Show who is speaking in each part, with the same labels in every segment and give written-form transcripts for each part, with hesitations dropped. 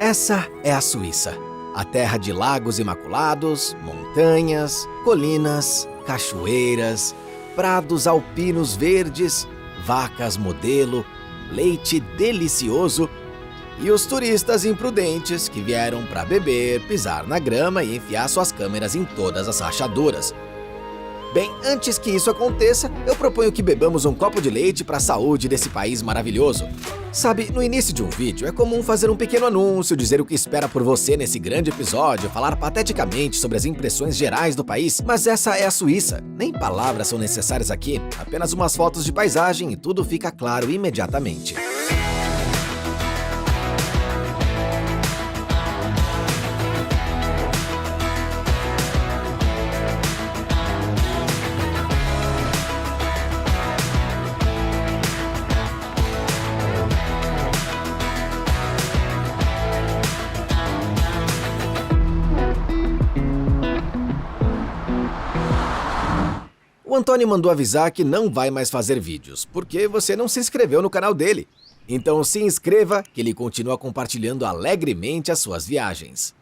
Speaker 1: Essa é a Suíça, a terra de lagos imaculados, montanhas, colinas, cachoeiras, prados alpinos verdes, vacas modelo, leite delicioso e os turistas imprudentes que vieram para beber, pisar na grama e enfiar suas câmeras em todas as rachaduras. Bem, antes que isso aconteça, eu proponho que bebamos um copo de leite para a saúde desse país maravilhoso. Sabe, no início de um vídeo é comum fazer um pequeno anúncio, dizer o que espera por você nesse grande episódio, falar pateticamente sobre as impressões gerais do país, mas essa é a Suíça. Nem palavras são necessárias aqui, apenas umas fotos de paisagem e tudo fica claro imediatamente. O Antônio mandou avisar que não vai mais fazer vídeos, porque você não se inscreveu no canal dele. Então se inscreva, que ele continua compartilhando alegremente as suas viagens.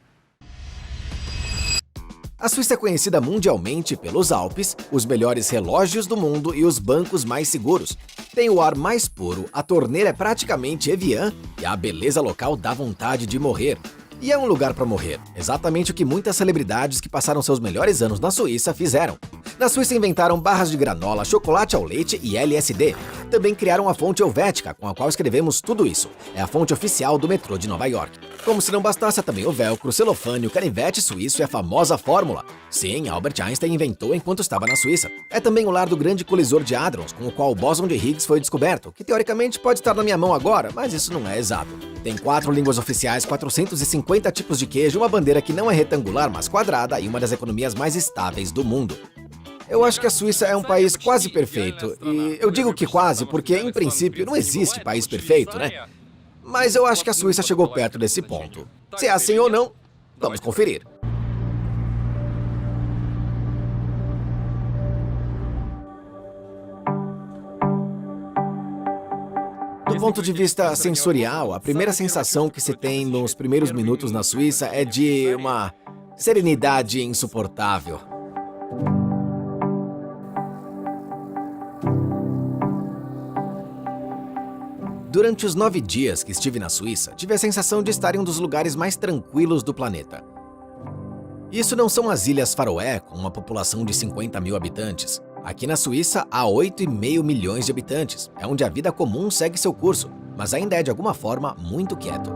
Speaker 1: A Suíça é conhecida mundialmente pelos Alpes, os melhores relógios do mundo e os bancos mais seguros. Tem o ar mais puro, a torneira é praticamente Evian e a beleza local dá vontade de morrer. E é um lugar para morrer, exatamente o que muitas celebridades que passaram seus melhores anos na Suíça fizeram. Na Suíça inventaram barras de granola, chocolate ao leite e LSD. Também criaram a fonte helvética, com a qual escrevemos tudo isso. É a fonte oficial do metrô de Nova York. Como se não bastasse também o velcro, o celofane, o canivete suíço e a famosa fórmula. Sim, Albert Einstein inventou enquanto estava na Suíça. É também o lar do grande colisor de hadrons, com o qual o bóson de Higgs foi descoberto, que teoricamente pode estar na minha mão agora, mas isso não é exato. Tem 4 línguas oficiais, 450 tipos de queijo, uma bandeira que não é retangular, mas quadrada e uma das economias mais estáveis do mundo. Eu acho que a Suíça é um país quase perfeito, e eu digo que quase porque, em princípio, não existe país perfeito, né? Mas eu acho que a Suíça chegou perto desse ponto. Se é assim ou não, vamos conferir. Do ponto de vista sensorial, a primeira sensação que se tem nos primeiros minutos na Suíça é de uma serenidade insuportável. Durante os 9 dias que estive na Suíça, tive a sensação de estar em um dos lugares mais tranquilos do planeta. Isso não são as Ilhas Faroé, com uma população de 50 mil habitantes. Aqui na Suíça há 8,5 milhões de habitantes. É onde a vida comum segue seu curso, mas ainda é de alguma forma muito quieto.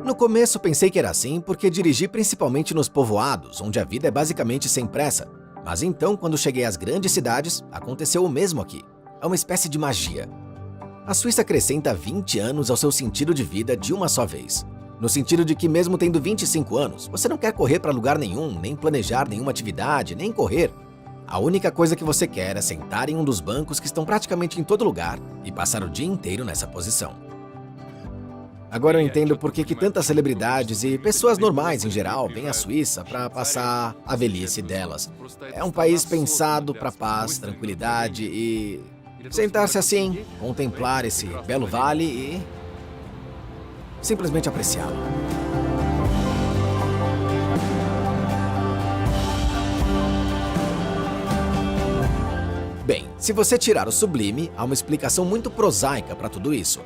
Speaker 1: No começo pensei que era assim porque dirigi principalmente nos povoados, onde a vida é basicamente sem pressa. Mas então, quando cheguei às grandes cidades, aconteceu o mesmo aqui. É uma espécie de magia. A Suíça acrescenta 20 anos ao seu sentido de vida de uma só vez. No sentido de que mesmo tendo 25 anos, você não quer correr para lugar nenhum, nem planejar nenhuma atividade, nem correr. A única coisa que você quer é sentar em um dos bancos que estão praticamente em todo lugar e passar o dia inteiro nessa posição. Agora eu entendo por que tantas celebridades e pessoas normais em geral vêm à Suíça para passar a velhice delas. É um país pensado para paz, tranquilidade e sentar-se assim, contemplar esse belo vale e simplesmente apreciá-lo. Bem, se você tirar o sublime, há uma explicação muito prosaica para tudo isso.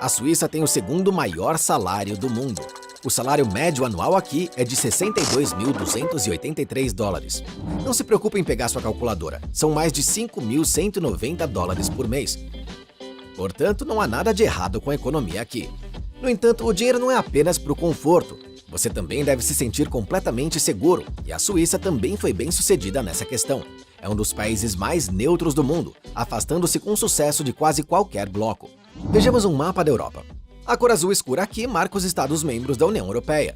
Speaker 1: A Suíça tem o segundo maior salário do mundo. O salário médio anual aqui é de 62.283 dólares. Não se preocupe em pegar sua calculadora, são mais de 5.190 dólares por mês. Portanto, não há nada de errado com a economia aqui. No entanto, o dinheiro não é apenas para o conforto. Você também deve se sentir completamente seguro, e a Suíça também foi bem sucedida nessa questão. É um dos países mais neutros do mundo, afastando-se com sucesso de quase qualquer bloco. Vejamos um mapa da Europa. A cor azul escura aqui marca os Estados-membros da União Europeia.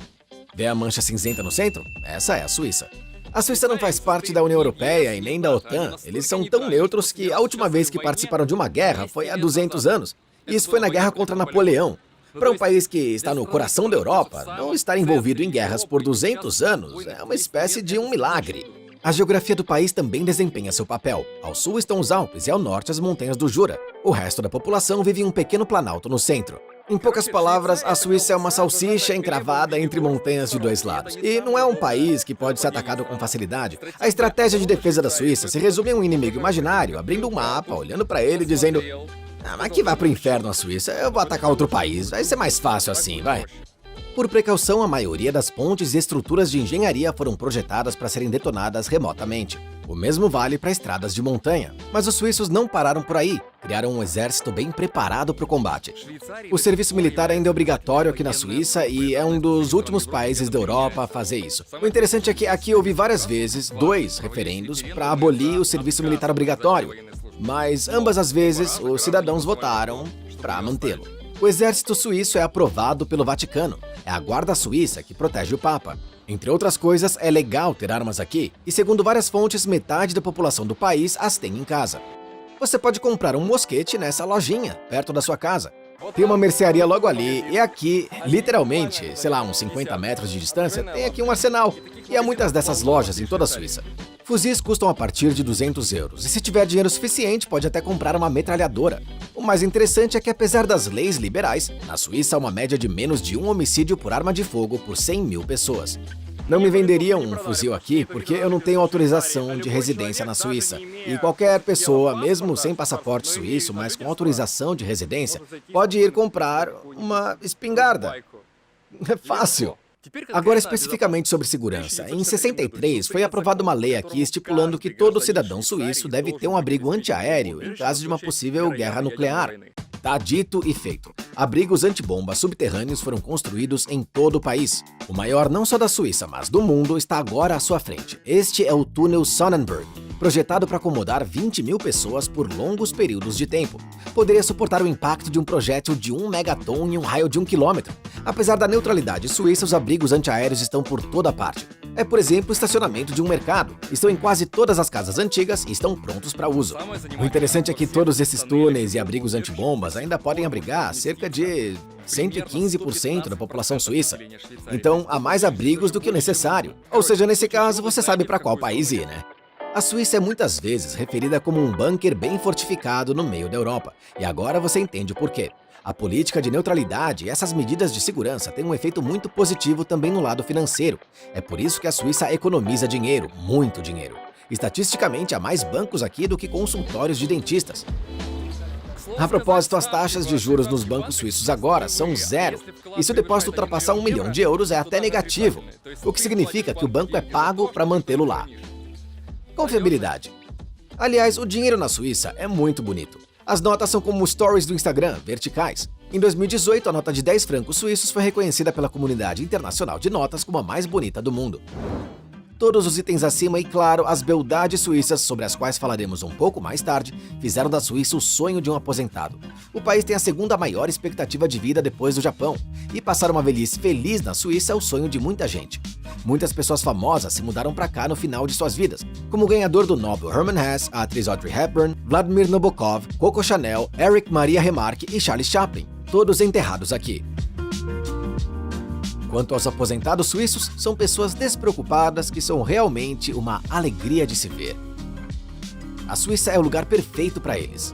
Speaker 1: Vê a mancha cinzenta no centro? Essa é a Suíça. A Suíça não faz parte da União Europeia e nem da OTAN. Eles são tão neutros que a última vez que participaram de uma guerra foi há 200 anos. E isso foi na guerra contra Napoleão. Para um país que está no coração da Europa, não estar envolvido em guerras por 200 anos é uma espécie de um milagre. A geografia do país também desempenha seu papel. Ao sul estão os Alpes e ao norte as montanhas do Jura. O resto da população vive em um pequeno planalto no centro. Em poucas palavras, a Suíça é uma salsicha encravada entre montanhas de dois lados. E não é um país que pode ser atacado com facilidade. A estratégia de defesa da Suíça se resume a um inimigo imaginário, abrindo um mapa, olhando para ele e dizendo: "Ah, mas que vá pro inferno a Suíça, eu vou atacar outro país, vai ser mais fácil assim, vai." Por precaução, a maioria das pontes e estruturas de engenharia foram projetadas para serem detonadas remotamente. O mesmo vale para estradas de montanha. Mas os suíços não pararam por aí. Criaram um exército bem preparado para o combate. O serviço militar ainda é obrigatório aqui na Suíça e é um dos últimos países da Europa a fazer isso. O interessante é que aqui houve várias vezes 2 referendos para abolir o serviço militar obrigatório. Mas ambas as vezes os cidadãos votaram para mantê-lo. O exército suíço é aprovado pelo Vaticano. É a guarda suíça que protege o Papa. Entre outras coisas, é legal ter armas aqui, e segundo várias fontes, metade da população do país as tem em casa. Você pode comprar um mosquete nessa lojinha, perto da sua casa. Tem uma mercearia logo ali, e aqui, literalmente, sei lá, uns 50 metros de distância, tem aqui um arsenal. E há muitas dessas lojas em toda a Suíça. Fuzis custam a partir de 200 euros, e se tiver dinheiro suficiente, pode até comprar uma metralhadora. O mais interessante é que, apesar das leis liberais, na Suíça há uma média de menos de 1 homicídio por arma de fogo por 100 mil pessoas. Não me venderiam um fuzil aqui porque eu não tenho autorização de residência na Suíça. E qualquer pessoa, mesmo sem passaporte suíço, mas com autorização de residência, pode ir comprar uma espingarda. É fácil. Agora, especificamente sobre segurança. Em 63, foi aprovada uma lei aqui estipulando que todo cidadão suíço deve ter um abrigo antiaéreo em caso de uma possível guerra nuclear. Tá dito e feito. Abrigos antibomba subterrâneos foram construídos em todo o país. O maior não só da Suíça, mas do mundo está agora à sua frente. Este é o túnel Sonnenberg, projetado para acomodar 20 mil pessoas por longos períodos de tempo. Poderia suportar o impacto de um projétil de 1 megaton em um raio de 1 quilômetro. Apesar da neutralidade suíça, os abrigos antiaéreos estão por toda parte. É, por exemplo, o estacionamento de um mercado. Estão em quase todas as casas antigas e estão prontos para uso. O interessante é que todos esses túneis e abrigos antibombas ainda podem abrigar cerca de 115% da população suíça. Então, há mais abrigos do que o necessário. Ou seja, nesse caso, você sabe para qual país ir, né? A Suíça é muitas vezes referida como um bunker bem fortificado no meio da Europa. E agora você entende o porquê. A política de neutralidade e essas medidas de segurança têm um efeito muito positivo também no lado financeiro. É por isso que a Suíça economiza dinheiro, muito dinheiro. Estatisticamente, há mais bancos aqui do que consultórios de dentistas. A propósito, as taxas de juros nos bancos suíços agora são 0. E se o depósito ultrapassar 1 milhão de euros, é até negativo. O que significa que o banco é pago para mantê-lo lá. Confiabilidade. Aliás, o dinheiro na Suíça é muito bonito. As notas são como stories do Instagram, verticais. Em 2018, a nota de 10 francos suíços foi reconhecida pela comunidade internacional de notas como a mais bonita do mundo. Todos os itens acima e, claro, as beldades suíças, sobre as quais falaremos um pouco mais tarde, fizeram da Suíça o sonho de um aposentado. O país tem a segunda maior expectativa de vida depois do Japão, e passar uma velhice feliz na Suíça é o sonho de muita gente. Muitas pessoas famosas se mudaram para cá no final de suas vidas, como o ganhador do Nobel Hermann Hesse, a atriz Audrey Hepburn, Vladimir Nabokov, Coco Chanel, Eric Maria Remarque e Charles Chaplin, todos enterrados aqui. Quanto aos aposentados suíços, são pessoas despreocupadas que são realmente uma alegria de se ver. A Suíça é o lugar perfeito para eles.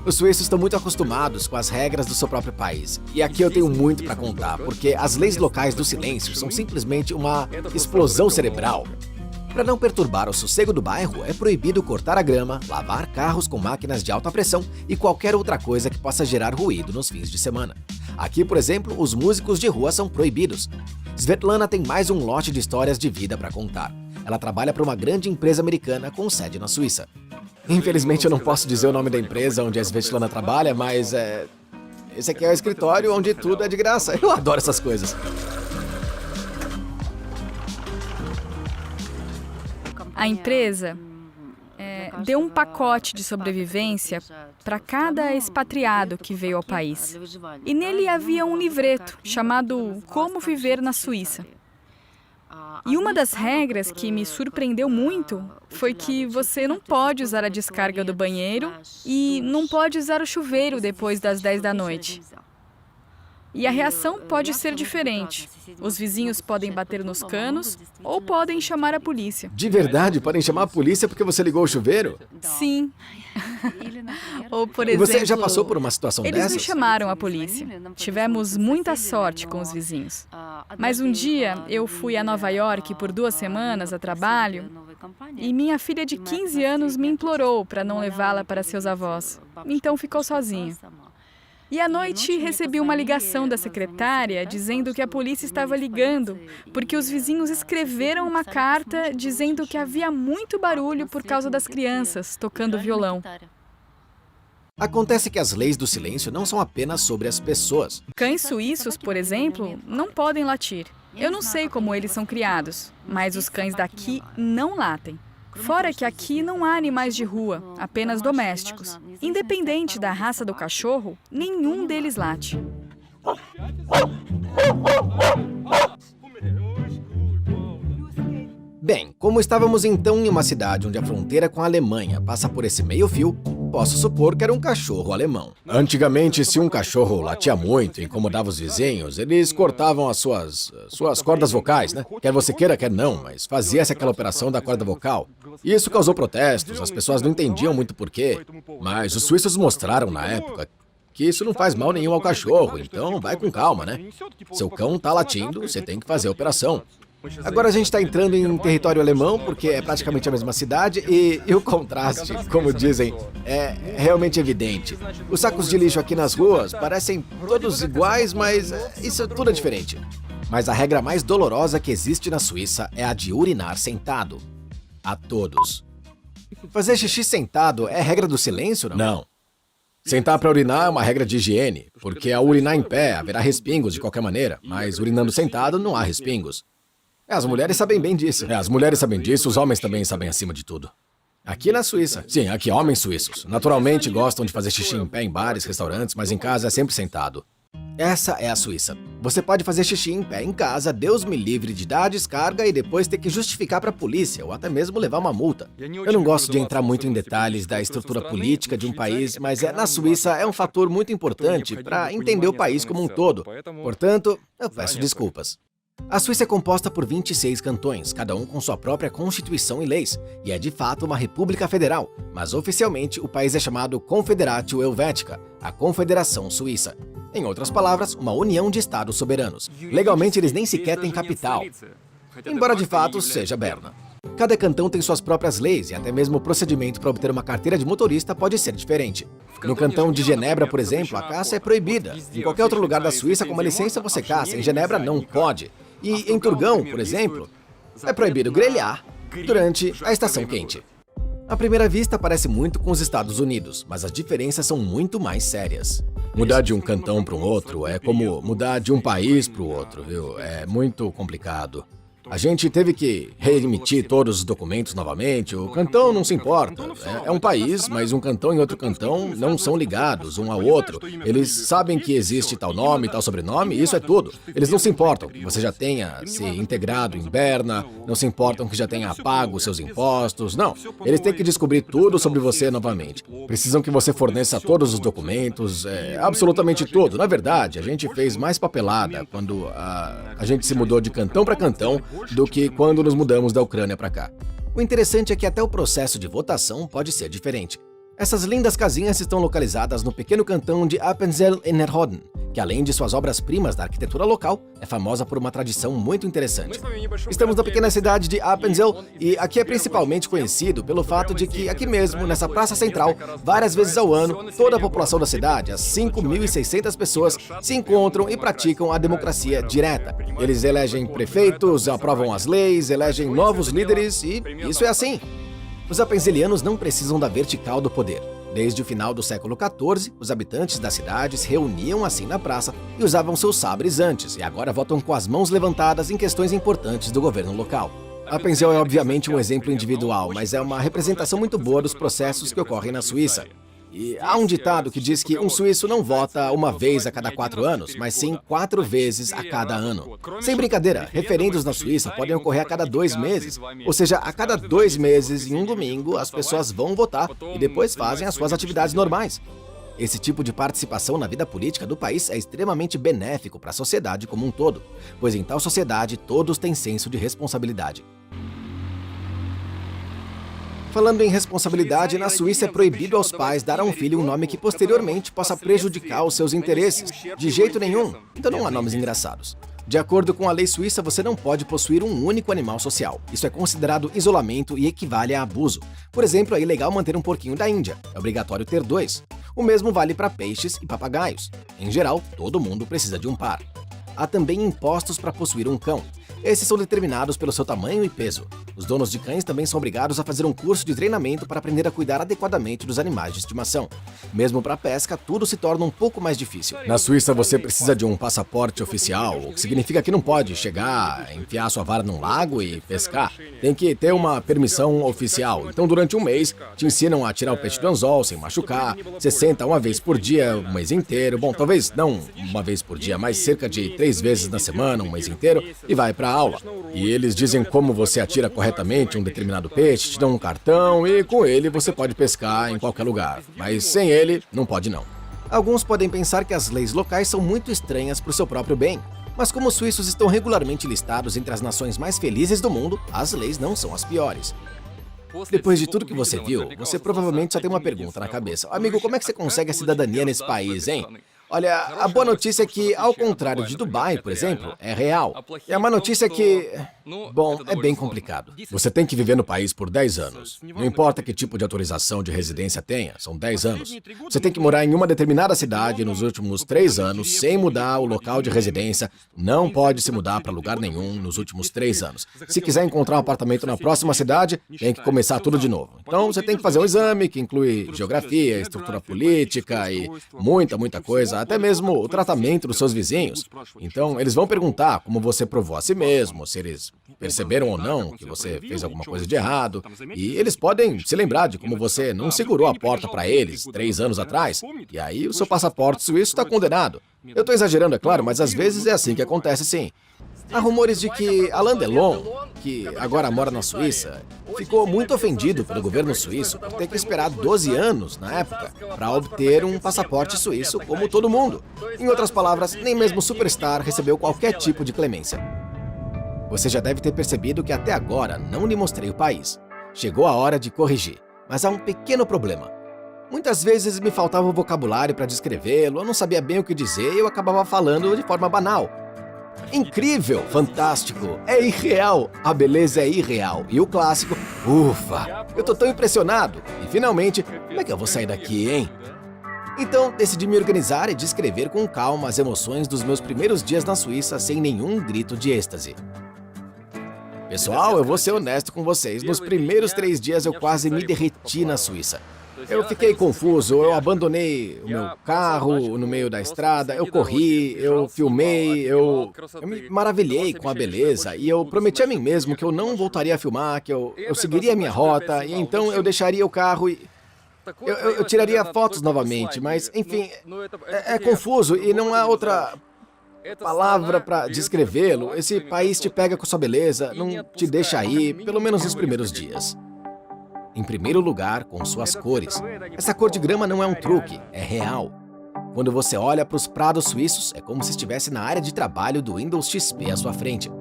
Speaker 1: Os suíços estão muito acostumados com as regras do seu próprio país. E aqui eu tenho muito para contar, porque as leis locais do silêncio são simplesmente uma explosão cerebral. Para não perturbar o sossego do bairro, é proibido cortar a grama, lavar carros com máquinas de alta pressão e qualquer outra coisa que possa gerar ruído nos fins de semana. Aqui, por exemplo, os músicos de rua são proibidos. Svetlana tem mais um lote de histórias de vida para contar. Ela trabalha para uma grande empresa americana com sede na Suíça. Infelizmente eu não posso dizer o nome da empresa onde a Svetlana trabalha, mas esse aqui é o escritório onde tudo é de graça. Eu adoro essas coisas.
Speaker 2: A empresa deu um pacote de sobrevivência para cada expatriado que veio ao país. E nele havia um livreto chamado Como Viver na Suíça. E uma das regras que me surpreendeu muito foi que você não pode usar a descarga do banheiro e não pode usar o chuveiro depois das 10 da noite. E a reação pode ser diferente. Os vizinhos podem bater nos canos ou podem chamar a polícia.
Speaker 1: De verdade, podem chamar a polícia porque você ligou o chuveiro?
Speaker 2: Sim. Ou, por
Speaker 1: E
Speaker 2: exemplo,
Speaker 1: você já passou por uma situação
Speaker 2: eles
Speaker 1: dessas?
Speaker 2: nos chamaram a polícia. Tivemos muita sorte com os vizinhos. Mas um dia eu fui a Nova York por 2 semanas a trabalho e minha filha de 15 anos me implorou para não levá-la para seus avós. Então ficou sozinha. E à noite recebi uma ligação da secretária dizendo que a polícia estava ligando porque os vizinhos escreveram uma carta dizendo que havia muito barulho por causa das crianças tocando violão.
Speaker 1: Acontece que as leis do silêncio não são apenas sobre as pessoas.
Speaker 2: Cães suíços, por exemplo, não podem latir. Eu não sei como eles são criados, mas os cães daqui não latem. Fora que aqui não há animais de rua, apenas domésticos. Independente da raça do cachorro, nenhum deles late.
Speaker 1: Bem, como estávamos então em uma cidade onde a fronteira com a Alemanha passa por esse meio-fio, posso supor que era um cachorro alemão. Antigamente, se um cachorro latia muito e incomodava os vizinhos, eles cortavam as suas cordas vocais, né? Quer você queira, quer não, mas fazia-se aquela operação da corda vocal. E isso causou protestos, as pessoas não entendiam muito porquê. Mas os suíços mostraram na época que isso não faz mal nenhum ao cachorro, então vai com calma, né? Seu cão tá latindo, você tem que fazer a operação. Agora a gente está entrando em território alemão, porque é praticamente a mesma cidade e o contraste, como dizem, é realmente evidente. Os sacos de lixo aqui nas ruas parecem todos iguais, mas isso tudo é diferente. Mas a regra mais dolorosa que existe na Suíça é a de urinar sentado. A todos. Fazer xixi sentado é regra do silêncio, não? Não. Sentar para urinar é uma regra de higiene, porque ao urinar em pé haverá respingos de qualquer maneira, mas urinando sentado não há respingos. As mulheres sabem bem disso. As mulheres sabem disso, os homens também sabem acima de tudo. Aqui na Suíça. Sim, aqui homens suíços. Naturalmente gostam de fazer xixi em pé em bares, restaurantes, mas em casa é sempre sentado. Essa é a Suíça. Você pode fazer xixi em pé em casa, Deus me livre de dar a descarga e depois ter que justificar para a polícia ou até mesmo levar uma multa. Eu não gosto de entrar muito em detalhes da estrutura política de um país, mas na Suíça é um fator muito importante para entender o país como um todo. Portanto, eu peço desculpas. A Suíça é composta por 26 cantões, cada um com sua própria constituição e leis, e é de fato uma república federal, mas oficialmente o país é chamado Confederatio Helvetica, a Confederação Suíça. Em outras palavras, uma união de estados soberanos. Legalmente eles nem sequer têm capital, embora de fato seja Berna. Cada cantão tem suas próprias leis e até mesmo o procedimento para obter uma carteira de motorista pode ser diferente. No cantão de Genebra, por exemplo, a caça é proibida. Em qualquer outro lugar da Suíça, com uma licença, você caça. Em Genebra, não pode. E em Turgão, por exemplo, é proibido grelhar durante a estação quente. À primeira vista, parece muito com os Estados Unidos, mas as diferenças são muito mais sérias. Mudar de um cantão para um outro é como mudar de um país para o outro, viu? É muito complicado. A gente teve que reemitir todos os documentos novamente. O cantão não se importa. É um país, mas um cantão e outro cantão não são ligados um ao outro. Eles sabem que existe tal nome, tal sobrenome, e isso é tudo. Eles não se importam que você já tenha se integrado em Berna, não se importam que já tenha pago seus impostos, não. Eles têm que descobrir tudo sobre você novamente. Precisam que você forneça todos os documentos, absolutamente tudo. Na verdade, a gente fez mais papelada quando a gente se mudou de cantão para cantão do que quando nos mudamos da Ucrânia para cá. O interessante é que até o processo de votação pode ser diferente. Essas lindas casinhas estão localizadas no pequeno cantão de Appenzell-Innerrhoden, que além de suas obras-primas da arquitetura local, é famosa por uma tradição muito interessante. Estamos na pequena cidade de Appenzell e aqui é principalmente conhecido pelo fato de que aqui mesmo, nessa praça central, várias vezes ao ano, toda a população da cidade, as 5.600 pessoas, se encontram e praticam a democracia direta. Eles elegem prefeitos, aprovam as leis, elegem novos líderes e isso é assim. Os apenzelianos não precisam da vertical do poder. Desde o final do século XIV, os habitantes da cidade se reuniam assim na praça e usavam seus sabres antes, e agora votam com as mãos levantadas em questões importantes do governo local. Appenzell é obviamente um exemplo individual, mas é uma representação muito boa dos processos que ocorrem na Suíça. E há um ditado que diz que um suíço não vota uma vez a cada 4 anos, mas sim 4 vezes a cada ano. Sem brincadeira, referendos na Suíça podem ocorrer a cada 2 meses. Ou seja, a cada 2 meses, em um domingo, as pessoas vão votar e depois fazem as suas atividades normais. Esse tipo de participação na vida política do país é extremamente benéfico para a sociedade como um todo, pois em tal sociedade todos têm senso de responsabilidade. Falando em responsabilidade, na Suíça é proibido aos pais dar a um filho um nome que posteriormente possa prejudicar os seus interesses. De jeito nenhum. Então não há nomes engraçados. De acordo com a lei suíça, você não pode possuir um único animal social. Isso é considerado isolamento e equivale a abuso. Por exemplo, é ilegal manter um porquinho da Índia. É obrigatório ter 2. O mesmo vale para peixes e papagaios. Em geral, todo mundo precisa de um par. Há também impostos para possuir um cão. Esses são determinados pelo seu tamanho e peso. Os donos de cães também são obrigados a fazer um curso de treinamento para aprender a cuidar adequadamente dos animais de estimação. Mesmo para a pesca, tudo se torna um pouco mais difícil. Na Suíça, você precisa de um passaporte oficial, o que significa que não pode chegar, enfiar sua vara num lago e pescar. Tem que ter uma permissão oficial. Então, durante um mês, te ensinam a tirar o peixe do anzol sem machucar. Você senta uma vez por dia, um mês inteiro. Bom, talvez não uma vez por dia, mas cerca de 3 vezes na semana, um mês inteiro, e vai para a aula. E eles dizem como você atira corretamente um determinado peixe, te dão um cartão e com ele você pode pescar em qualquer lugar. Mas sem ele, não pode não. Alguns podem pensar que as leis locais são muito estranhas para o seu próprio bem. Mas como os suíços estão regularmente listados entre as nações mais felizes do mundo, as leis não são as piores. Depois de tudo que você viu, você provavelmente só tem uma pergunta na cabeça. Amigo, como é que você consegue a cidadania nesse país, hein? Olha, a boa notícia é que, ao contrário de Dubai, por exemplo, é real. E a má notícia é que, bom, é bem complicado. Você tem que viver no país por 10 anos. Não importa que tipo de autorização de residência tenha, são 10 anos. Você tem que morar em uma determinada cidade nos últimos 3 anos, sem mudar o local de residência. Não pode se mudar para lugar nenhum nos últimos 3 anos. Se quiser encontrar um apartamento na próxima cidade, tem que começar tudo de novo. Então, você tem que fazer um exame que inclui geografia, estrutura política e muita coisa. Até mesmo o tratamento dos seus vizinhos. Então, eles vão perguntar como você provou a si mesmo, se eles perceberam ou não que você fez alguma coisa de errado. E eles podem se lembrar de como você não segurou a porta para eles 3 anos atrás. E aí o seu passaporte suíço está condenado. Eu estou exagerando, é claro, mas às vezes é assim que acontece, sim. Há rumores de que Alain Delon, que agora mora na Suíça, ficou muito ofendido pelo governo suíço por ter que esperar 12 anos, na época, para obter um passaporte suíço como todo mundo. Em outras palavras, nem mesmo o superstar recebeu qualquer tipo de clemência. Você já deve ter percebido que até agora não lhe mostrei o país. Chegou a hora de corrigir, mas há um pequeno problema. Muitas vezes me faltava o vocabulário para descrevê-lo, eu não sabia bem o que dizer e eu acabava falando de forma banal. Incrível, fantástico, é irreal, a beleza é irreal. E o clássico, ufa, eu tô tão impressionado. E finalmente, como é que eu vou sair daqui, hein? Então, decidi me organizar e descrever com calma as emoções dos meus primeiros dias na Suíça sem nenhum grito de êxtase. Pessoal, eu vou ser honesto com vocês, nos primeiros 3 dias eu quase me derreti na Suíça. Eu fiquei confuso, eu abandonei o meu carro no meio da estrada, eu corri, eu filmei, eu me maravilhei com a beleza e eu prometi a mim mesmo que eu não voltaria a filmar, que eu seguiria a minha rota e então eu deixaria o carro e eu tiraria fotos novamente, mas enfim, é confuso e não há outra palavra para descrevê-lo. Esse país te pega com sua beleza, não te deixa ir, pelo menos nos primeiros dias. Em primeiro lugar, com suas cores. Essa cor de grama não é um truque, é real. Quando você olha para os prados suíços, é como se estivesse na área de trabalho do Windows XP à sua frente.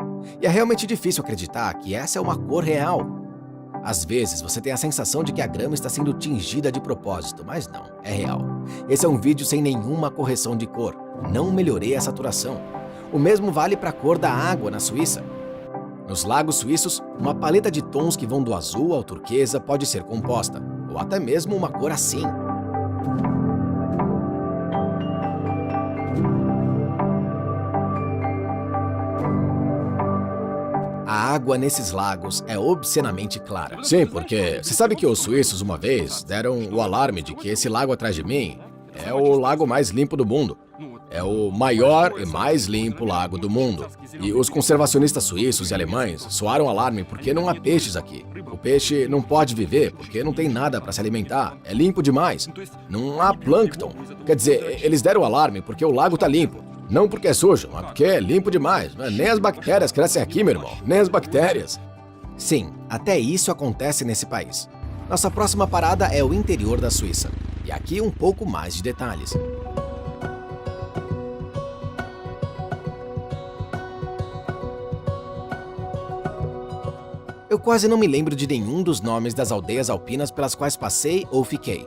Speaker 1: E é realmente difícil acreditar que essa é uma cor real. Às vezes, você tem a sensação de que a grama está sendo tingida de propósito, mas não, é real. Esse é um vídeo sem nenhuma correção de cor. Não melhorei a saturação. O mesmo vale para a cor da água na Suíça. Nos lagos suíços, uma paleta de tons que vão do azul ao turquesa pode ser composta, ou até mesmo uma cor assim. A água nesses lagos é obscenamente clara. Sim, porque você sabe que os suíços uma vez deram o alarme de que esse lago atrás de mim é o lago mais limpo do mundo. É o maior e mais limpo lago do mundo. E os conservacionistas suíços e alemães soaram alarme porque não há peixes aqui. O peixe não pode viver porque não tem nada para se alimentar. É limpo demais. Não há plâncton. Quer dizer, eles deram alarme porque o lago tá limpo. Não porque é sujo, mas porque é limpo demais. Nem as bactérias crescem aqui, meu irmão. Nem as bactérias. Sim, até isso acontece nesse país. Nossa próxima parada é o interior da Suíça. E aqui um pouco mais de detalhes. Eu quase não me lembro de nenhum dos nomes das aldeias alpinas pelas quais passei ou fiquei.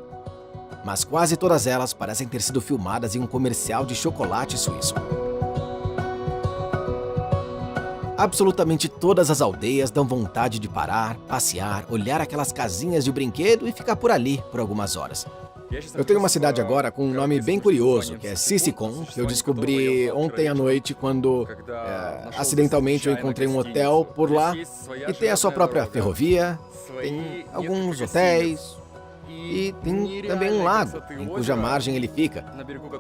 Speaker 1: Mas quase todas elas parecem ter sido filmadas em um comercial de chocolate suíço. Absolutamente todas as aldeias dão vontade de parar, passear, olhar aquelas casinhas de brinquedo e ficar por ali por algumas horas. Eu tenho uma cidade agora com um nome bem curioso, que é Sissikon, que eu descobri ontem à noite quando, acidentalmente, eu encontrei um hotel por lá e tem a sua própria ferrovia, tem alguns hotéis e tem também um lago em cuja margem ele fica.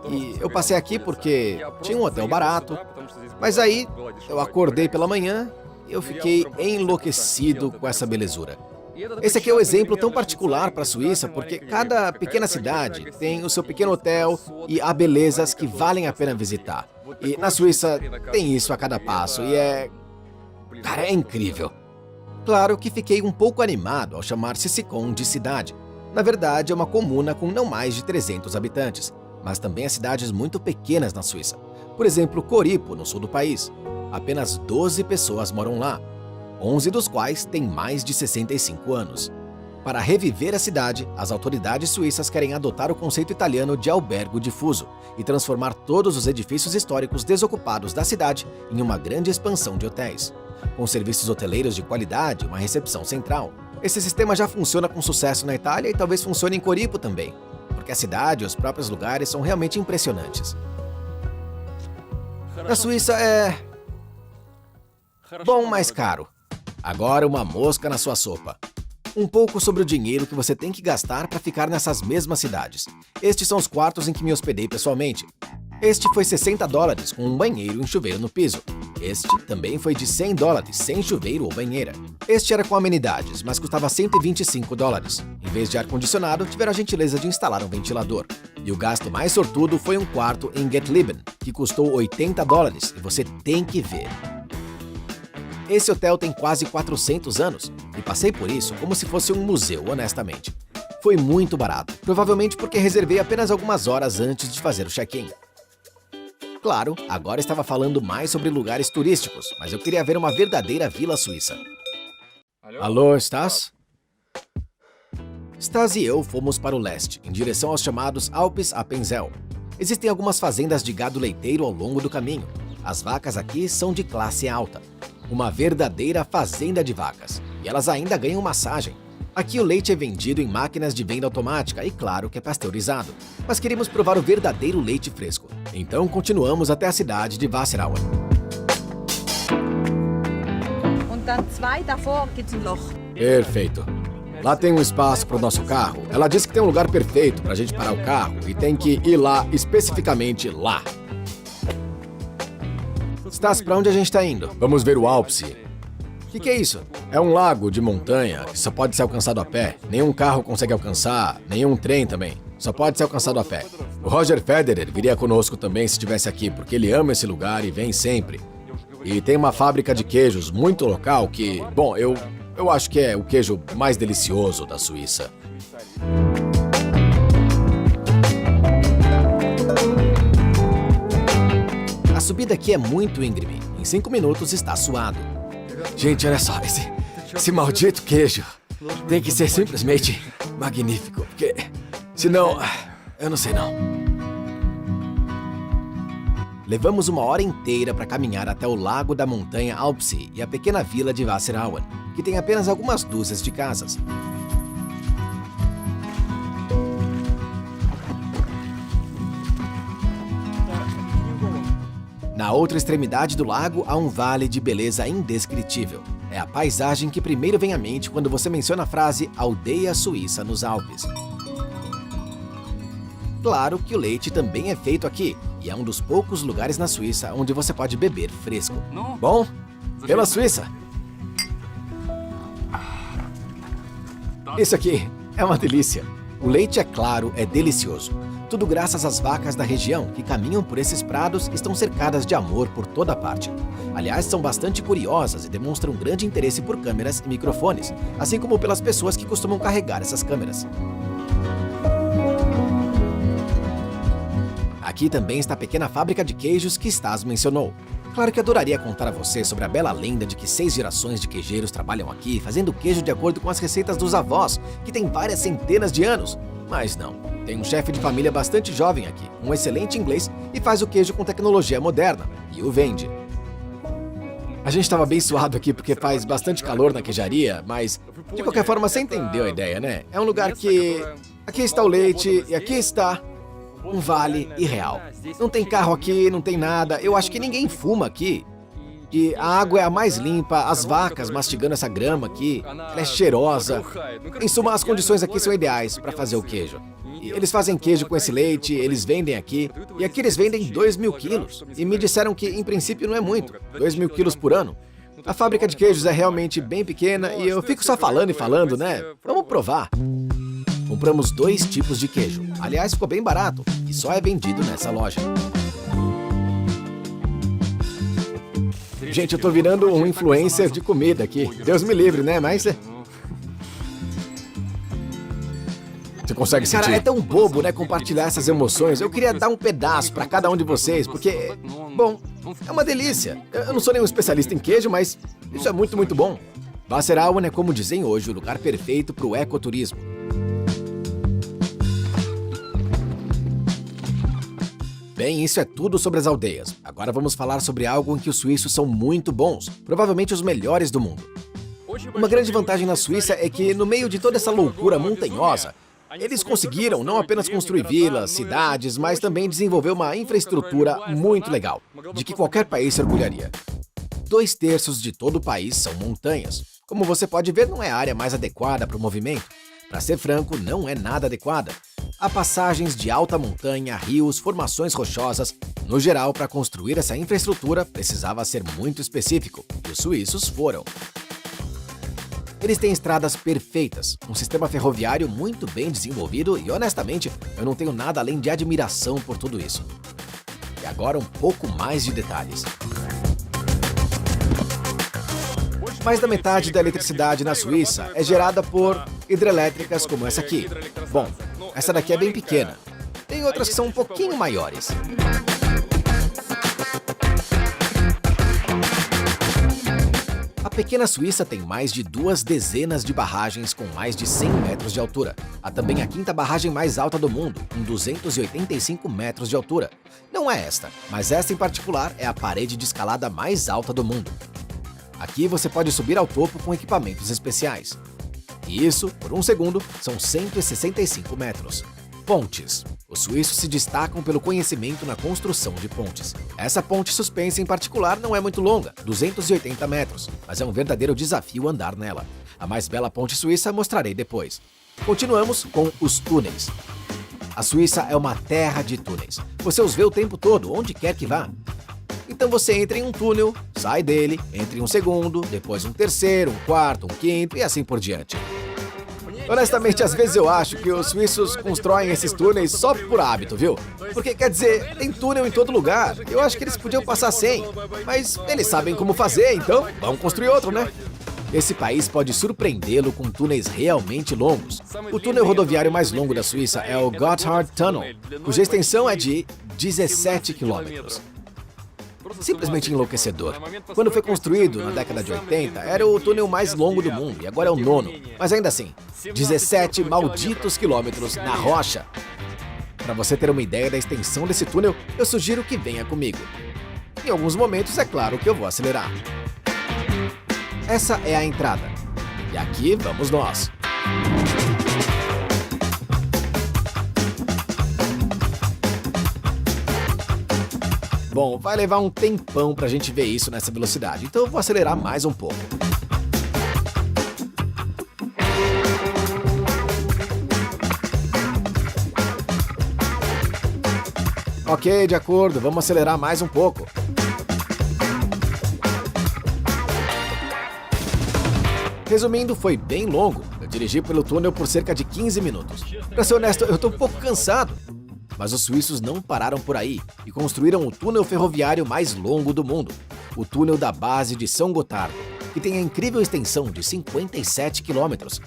Speaker 1: E eu passei aqui porque tinha um hotel barato, mas aí eu acordei pela manhã e eu fiquei enlouquecido com essa belezura. Esse aqui é um exemplo tão particular para a Suíça, porque cada pequena cidade tem o seu pequeno hotel e há belezas que valem a pena visitar. E na Suíça tem isso a cada passo e Cara, é incrível. Claro que fiquei um pouco animado ao chamar Sissikon de cidade. Na verdade, é uma comuna com não mais de 300 habitantes, mas também há cidades muito pequenas na Suíça. Por exemplo, Coripo, no sul do país. Apenas 12 pessoas moram lá. 11 dos quais têm mais de 65 anos. Para reviver a cidade, as autoridades suíças querem adotar o conceito italiano de albergo difuso e transformar todos os edifícios históricos desocupados da cidade em uma grande expansão de hotéis. Com serviços hoteleiros de qualidade e uma recepção central. Esse sistema já funciona com sucesso na Itália e talvez funcione em Coripo também, porque a cidade e os próprios lugares são realmente impressionantes. Na Suíça bom, mais caro. Agora uma mosca na sua sopa. Um pouco sobre o dinheiro que você tem que gastar para ficar nessas mesmas cidades. Estes são os quartos em que me hospedei pessoalmente. Este foi $60 com um banheiro e chuveiro no piso. Este também foi de $100 sem chuveiro ou banheira. Este era com amenidades, mas custava $125. Em vez de ar-condicionado, tiveram a gentileza de instalar um ventilador. E o gasto mais sortudo foi um quarto em Getleben, que custou $80 e você tem que ver. Esse hotel tem quase 400 anos e passei por isso como se fosse um museu, honestamente. Foi muito barato, provavelmente porque reservei apenas algumas horas antes de fazer o check-in. Claro, agora estava falando mais sobre lugares turísticos, mas eu queria ver uma verdadeira vila suíça. Alô, Stas? Stas e eu fomos para o leste, em direção aos chamados Alpes Appenzell. Existem algumas fazendas de gado leiteiro ao longo do caminho. As vacas aqui são de classe alta. Uma verdadeira fazenda de vacas. E elas ainda ganham massagem. Aqui o leite é vendido em máquinas de venda automática e claro que é pasteurizado. Mas queríamos provar o verdadeiro leite fresco. Então continuamos até a cidade de Wasserauen. Perfeito. Lá tem um espaço para o nosso carro. Ela disse que tem um lugar perfeito para a gente parar o carro e tem que ir lá, especificamente lá. Stas, para onde a gente está indo? Vamos ver o Alpsee. O que é isso? É um lago de montanha que só pode ser alcançado a pé. Nenhum carro consegue alcançar, nenhum trem também. Só pode ser alcançado a pé. O Roger Federer viria conosco também se estivesse aqui, porque ele ama esse lugar e vem sempre. E tem uma fábrica de queijos muito local que, bom, eu acho que é o queijo mais delicioso da Suíça. A subida aqui é muito íngreme. Em 5 minutos está suado. Gente, olha só, esse maldito queijo tem que ser simplesmente magnífico, porque senão, eu não sei não. Levamos 1 hora inteira para caminhar até o lago da montanha Alpsee e a pequena vila de Wasserauen, que tem apenas algumas dúzias de casas. Na outra extremidade do lago há um vale de beleza indescritível. É a paisagem que primeiro vem à mente quando você menciona a frase aldeia suíça nos Alpes. Claro que o leite também é feito aqui, e é um dos poucos lugares na Suíça onde você pode beber fresco. Bom, pela Suíça! Isso aqui é uma delícia. O leite, é claro, é delicioso. Tudo graças às vacas da região que caminham por esses prados e estão cercadas de amor por toda parte. Aliás, são bastante curiosas e demonstram grande interesse por câmeras e microfones, assim como pelas pessoas que costumam carregar essas câmeras. aqui também está a pequena fábrica de queijos que Stas mencionou. Claro que adoraria contar a você sobre a bela lenda de que 6 gerações de queijeiros trabalham aqui, fazendo queijo de acordo com as receitas dos avós, que têm várias centenas de anos. Mas não, tem um chefe de família bastante jovem aqui, um excelente inglês, e faz o queijo com tecnologia moderna, e o vende. A gente estava bem suado aqui porque faz bastante calor na queijaria, mas de qualquer forma você entendeu a ideia, né? É um lugar que... Aqui está o leite e aqui está um vale irreal. Não tem carro aqui, não tem nada, eu acho que ninguém fuma aqui. E a água é a mais limpa, as vacas mastigando essa grama aqui, ela é cheirosa. Em suma, as condições aqui são ideais para fazer o queijo. E eles fazem queijo com esse leite, eles vendem aqui, e aqui eles vendem 2.000 quilos. E me disseram que, em princípio, não é muito, 2.000 quilos por ano. A fábrica de queijos é realmente bem pequena e eu fico só falando e falando, né? Vamos provar. Compramos 2 tipos de queijo. Aliás, ficou bem barato e só é vendido nessa loja. Gente, eu tô virando um influencer de comida aqui. Deus me livre, né? Mas... Você consegue sentir? Cara, é tão bobo, né, compartilhar essas emoções. Eu queria dar um pedaço pra cada um de vocês, porque... Bom, é uma delícia. Eu não sou nenhum especialista em queijo, mas isso é muito, muito bom. Wasserauer é, como dizem hoje, o lugar perfeito pro ecoturismo. Bem, isso é tudo sobre as aldeias. Agora vamos falar sobre algo em que os suíços são muito bons, provavelmente os melhores do mundo. Uma grande vantagem na Suíça é que, no meio de toda essa loucura montanhosa, eles conseguiram não apenas construir vilas, cidades, mas também desenvolver uma infraestrutura muito legal, de que qualquer país se orgulharia. 2/3 de todo o país são montanhas. Como você pode ver, não é a área mais adequada para o movimento. Para ser franco, não é nada adequada. Há passagens de alta montanha, rios, formações rochosas. No geral, para construir essa infraestrutura, precisava ser muito específico, e os suíços foram. Eles têm estradas perfeitas, um sistema ferroviário muito bem desenvolvido e, honestamente, eu não tenho nada além de admiração por tudo isso. E agora um pouco mais de detalhes. Mais da metade da eletricidade na Suíça é gerada por hidrelétricas como essa aqui. Bom, essa daqui é bem pequena. Tem outras que são um pouquinho maiores. A pequena Suíça tem mais de 2 dezenas de barragens com mais de 100 metros de altura. Há também a 5ª barragem mais alta do mundo, com 285 metros de altura. Não é esta, mas esta em particular é a parede de escalada mais alta do mundo. Aqui você pode subir ao topo com equipamentos especiais. E isso, por um segundo, são 165 metros. Pontes. Os suíços se destacam pelo conhecimento na construção de pontes. Essa ponte suspensa em particular não é muito longa, 280 metros, mas é um verdadeiro desafio andar nela. A mais bela ponte suíça mostrarei depois. Continuamos com os túneis. A Suíça é uma terra de túneis. Você os vê o tempo todo, onde quer que vá. Então você entra em um túnel, sai dele, entra em um segundo, depois um terceiro, um quarto, um quinto e assim por diante. Honestamente, às vezes eu acho que os suíços constroem esses túneis só por hábito, viu? Porque, quer dizer, tem túnel em todo lugar. Eu acho que eles podiam passar sem, mas eles sabem como fazer, então vamos construir outro, né? Esse país pode surpreendê-lo com túneis realmente longos. O túnel rodoviário mais longo da Suíça é o Gotthard Tunnel, cuja extensão é de 17 quilômetros. Simplesmente enlouquecedor. Quando foi construído na década de 80, era o túnel mais longo do mundo e agora é o 9º. Mas ainda assim, 17 malditos quilômetros na rocha. Para você ter uma ideia da extensão desse túnel, eu sugiro que venha comigo. Em alguns momentos, é claro que eu vou acelerar. Essa é a entrada. E aqui vamos nós. Bom, vai levar um tempão pra gente ver isso nessa velocidade, então eu vou acelerar mais um pouco. Ok, de acordo, vamos acelerar mais um pouco. Resumindo, foi bem longo. Eu dirigi pelo túnel por cerca de 15 minutos. Pra ser honesto, eu tô um pouco cansado. Mas os suíços não pararam por aí e construíram o túnel ferroviário mais longo do mundo, o túnel da base de São Gotardo, que tem a incrível extensão de 57 quilômetros.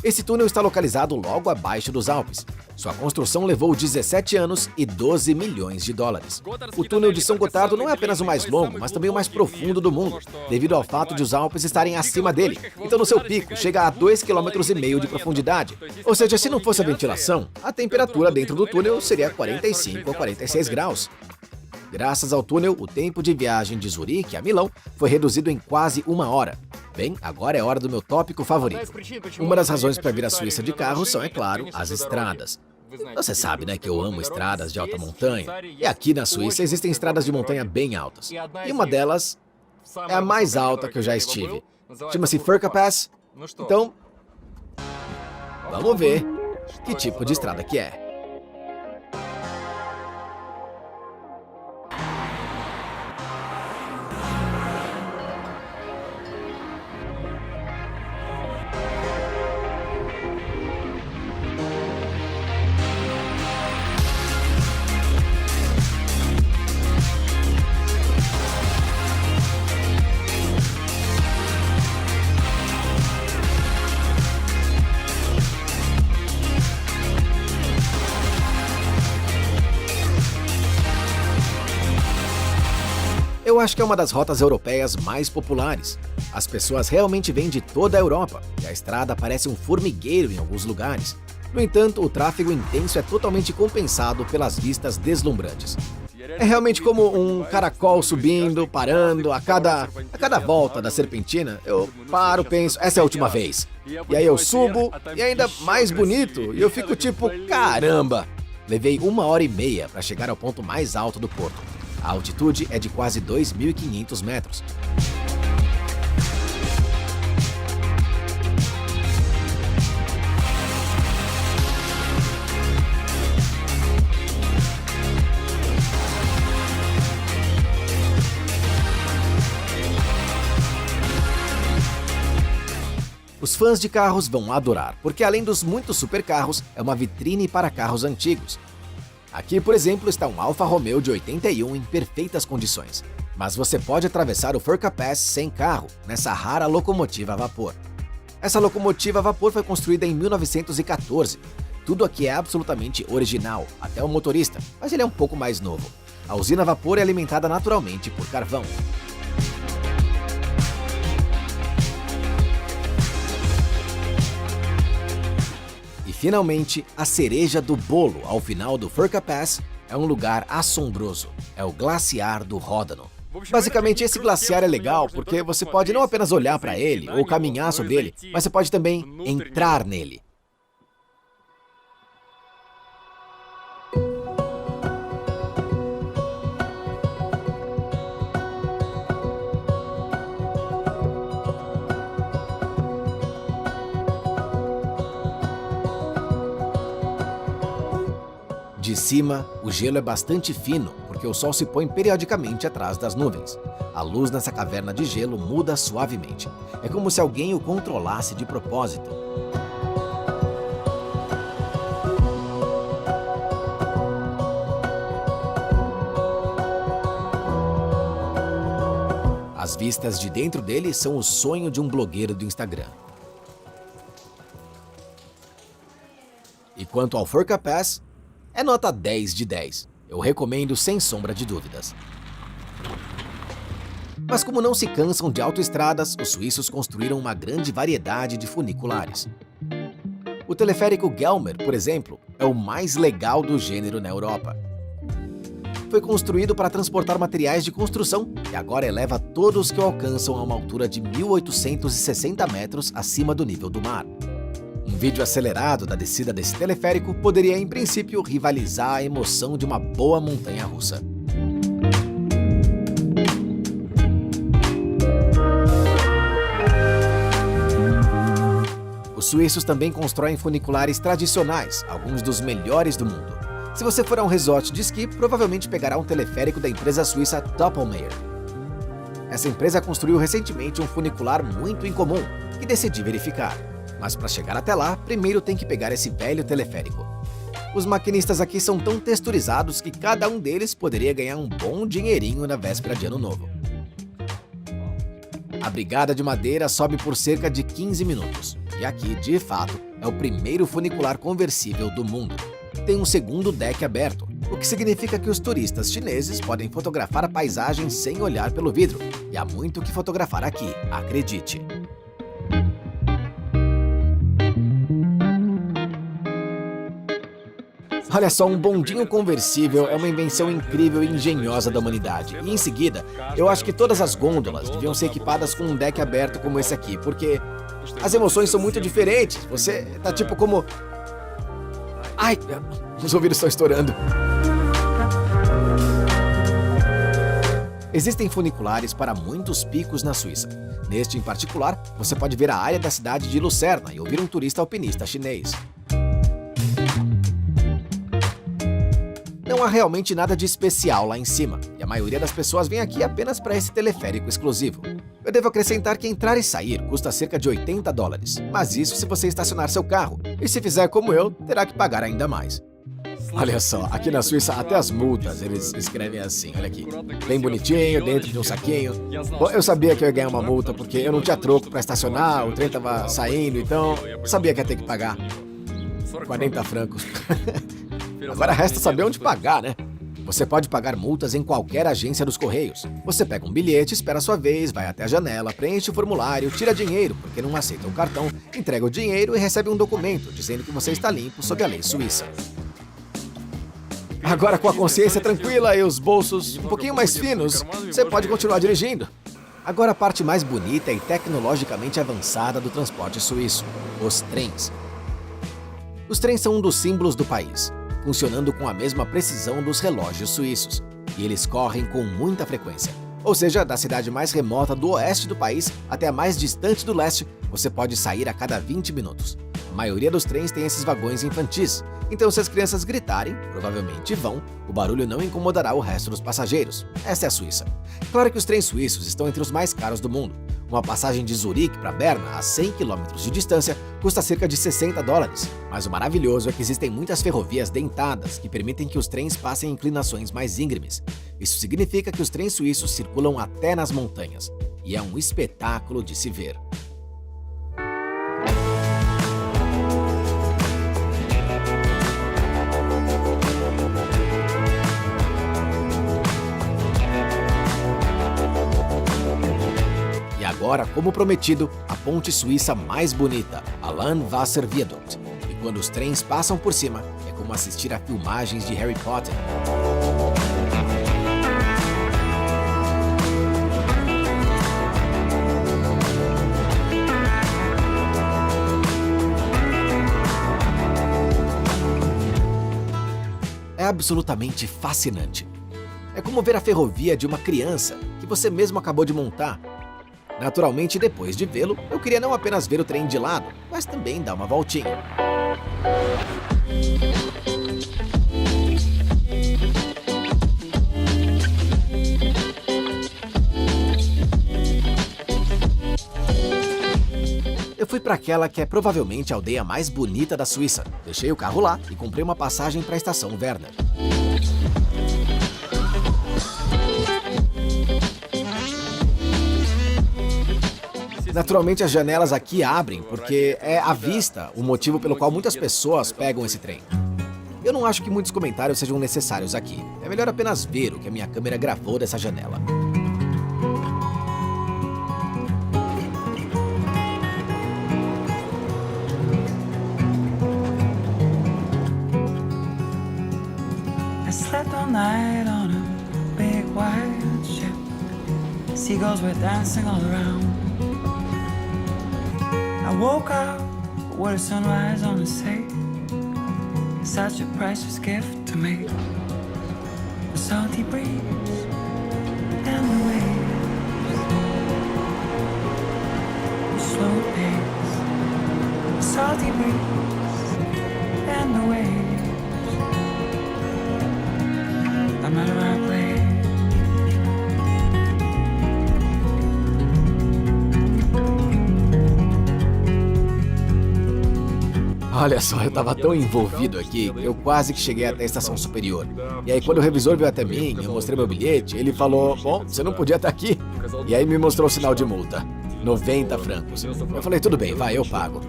Speaker 1: Esse túnel está localizado logo abaixo dos Alpes, Sua construção levou 17 anos e 12 milhões de dólares. O túnel de São Gotardo não é apenas o mais longo, mas também o mais profundo do mundo, devido ao fato de os Alpes estarem acima dele. Então, no seu pico, chega a 2,5 km de profundidade. Ou seja, se não fosse a ventilação, a temperatura dentro do túnel seria 45 a 46 graus. Graças ao túnel, o tempo de viagem de Zurique a Milão foi reduzido em quase 1 hora. Bem, agora é hora do meu tópico favorito. Uma das razões para vir à Suíça de carro são, é claro, as estradas. Você sabe, né, que eu amo estradas de alta montanha. E aqui na Suíça existem estradas de montanha bem altas. E uma delas é a mais alta que eu já estive. Chama-se Furka Pass. Então, vamos ver que tipo de estrada que é. Eu acho que é uma das rotas europeias mais populares. As pessoas realmente vêm de toda a Europa, e a estrada parece um formigueiro em alguns lugares. No entanto, o tráfego intenso é totalmente compensado pelas vistas deslumbrantes. É realmente como um caracol subindo, parando, a cada volta da serpentina, eu paro, penso, essa é a última vez. E aí eu subo, e ainda mais bonito, e eu fico tipo, caramba! Levei 1h30 para chegar ao ponto mais alto do porto. A altitude é de quase 2.500 metros. Os fãs de carros vão adorar, porque além dos muitos supercarros, é uma vitrine para carros antigos. Aqui, por exemplo, está um Alfa Romeo de 81 em perfeitas condições. Mas você pode atravessar o Furka Pass sem carro, nessa rara locomotiva a vapor. Essa locomotiva a vapor foi construída em 1914. Tudo aqui é absolutamente original, até o motorista, mas ele é um pouco mais novo. A usina a vapor é alimentada naturalmente por carvão. Finalmente, a cereja do bolo ao final do Furka Pass é um lugar assombroso. É o glaciar do Ródano. Basicamente, esse glaciar é legal porque você pode não apenas olhar para ele ou caminhar sobre ele, mas você pode também entrar nele. De cima, o gelo é bastante fino, porque o sol se põe periodicamente atrás das nuvens. A luz nessa caverna de gelo muda suavemente. É como se alguém o controlasse de propósito. As vistas de dentro dele são o sonho de um blogueiro do Instagram. E quanto ao Furka Pass, é nota 10 de 10. Eu recomendo sem sombra de dúvidas. Mas como não se cansam de autoestradas, os suíços construíram uma grande variedade de funiculares. O teleférico Gelmer, por exemplo, é o mais legal do gênero na Europa. Foi construído para transportar materiais de construção e agora eleva todos que o alcançam a uma altura de 1.860 metros acima do nível do mar. Um vídeo acelerado da descida desse teleférico poderia, em princípio, rivalizar a emoção de uma boa montanha-russa. Os suíços também constroem funiculares tradicionais, alguns dos melhores do mundo. Se você for a um resort de esqui, provavelmente pegará um teleférico da empresa suíça Doppelmayr. Essa empresa construiu recentemente um funicular muito incomum, que decidi verificar. Mas para chegar até lá, primeiro tem que pegar esse velho teleférico. Os maquinistas aqui são tão texturizados que cada um deles poderia ganhar um bom dinheirinho na véspera de Ano Novo. A brigada de madeira sobe por cerca de 15 minutos. E aqui, de fato, é o primeiro funicular conversível do mundo. tem um segundo deck aberto, o que significa que os turistas chineses podem fotografar a paisagem sem olhar pelo vidro. E há muito o que fotografar aqui, acredite. Olha só, um bondinho conversível é uma invenção incrível e engenhosa da humanidade. E em seguida, eu acho que todas as gôndolas deviam ser equipadas com um deck aberto como esse aqui, porque as emoções são muito diferentes. Você tá tipo como... Ai, os ouvidos estão estourando. Existem funiculares para muitos picos na Suíça. Neste em particular, você pode ver a área da cidade de Lucerna e ouvir um turista alpinista chinês. Não há realmente nada de especial lá em cima, e a maioria das pessoas vem aqui apenas para esse teleférico exclusivo. Eu devo acrescentar que entrar e sair custa cerca de $80, mas isso se você estacionar seu carro, e se fizer como eu, terá que pagar ainda mais. Olha só, aqui na Suíça até as multas eles escrevem assim, olha aqui, bem bonitinho, dentro de um saquinho. Bom, eu sabia que eu ia ganhar uma multa porque eu não tinha troco para estacionar, o trem tava saindo, então eu sabia que ia ter que pagar 40 francos. Agora resta saber onde pagar, né? Você pode pagar multas em qualquer agência dos Correios. Você pega um bilhete, espera a sua vez, vai até a janela, preenche o formulário, tira dinheiro porque não aceita o cartão, entrega o dinheiro e recebe um documento dizendo que você está limpo sob a lei suíça. Agora, com a consciência tranquila e os bolsos um pouquinho mais finos, você pode continuar dirigindo. Agora a parte mais bonita e tecnologicamente avançada do transporte suíço, os trens. Os trens são um dos símbolos do país, funcionando com a mesma precisão dos relógios suíços, e eles correm com muita frequência. Ou seja, da cidade mais remota do oeste do país até a mais distante do leste, você pode sair a cada 20 minutos. A maioria dos trens tem esses vagões infantis, então se as crianças gritarem, provavelmente vão, o barulho não incomodará o resto dos passageiros. Essa é a Suíça. Claro que os trens suíços estão entre os mais caros do mundo. Uma passagem de Zurique para Berna, a 100 km de distância, custa cerca de $60. Mas o maravilhoso é que existem muitas ferrovias dentadas que permitem que os trens passem em inclinações mais íngremes. Isso significa que os trens suíços circulam até nas montanhas. E é um espetáculo de se ver. Agora, como prometido, a ponte suíça mais bonita, a Landwasserviadukt. E quando os trens passam por cima, é como assistir a filmagens de Harry Potter. É absolutamente fascinante. É como ver a ferrovia de uma criança que você mesmo acabou de montar. Naturalmente, depois de vê-lo, eu queria não apenas ver o trem de lado, mas também dar uma voltinha. Eu fui para aquela que é provavelmente a aldeia mais bonita da Suíça. Deixei o carro lá e comprei uma passagem para a estação Werner. Naturalmente, as janelas aqui abrem porque é à vista o motivo pelo qual muitas pessoas pegam esse trem. Eu não acho que muitos comentários sejam necessários aqui. É melhor apenas ver o que a minha câmera gravou dessa janela.
Speaker 3: I slept all night on a big white ship. Seagulls were dancing all around. I woke up with a sunrise on the sea. Such a precious gift to me. The salty breeze and the waves, the slow pace. The salty breeze and the waves. I'm at a right place.
Speaker 1: Olha só, eu tava tão envolvido aqui que eu quase que cheguei até a estação superior. E aí quando o revisor veio até mim, eu mostrei meu bilhete, ele falou, bom, você não podia estar aqui. E aí me mostrou o sinal de multa, 90 francos. Eu falei, tudo bem, vai, eu pago.